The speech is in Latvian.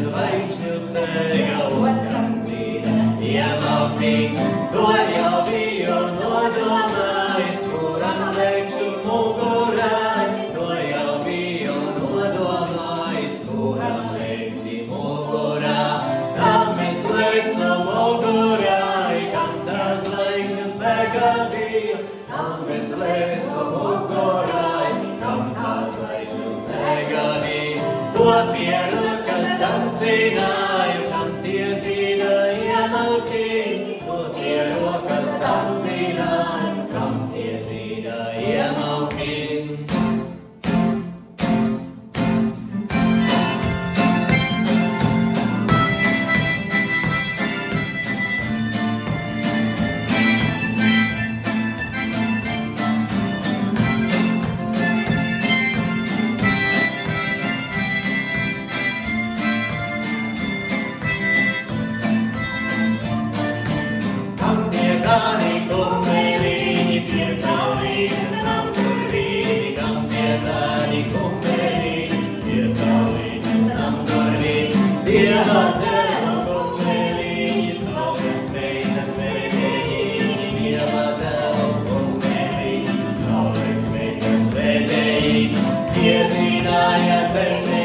Zvaigžņu sēga otram zīme, iemākti, to jau biju nodomājis, kuram lekšu mugurā, to jau biju nodomājis, kuram lekti mugurā, tam es lecu mugurā, kam tā zvaigžņu sēga bija, tam es lecu mugurā, kam tā zvaigžņu sēga bija, to pieru. Zināju, kam tie zina iemauki, to tie rokas tam zināju, kam tie zina iemauki. Tādi kumpelīņi pie saulītes tam tur vīni, kam tie tādi kumpelīņi pie saulītes tam tur vīni. Dieva tēva kumpelīņi, saules meitas svētējīņi, Dieva tēva kumpelīņi, saules meitas svētējīņi, tie zināja zemē.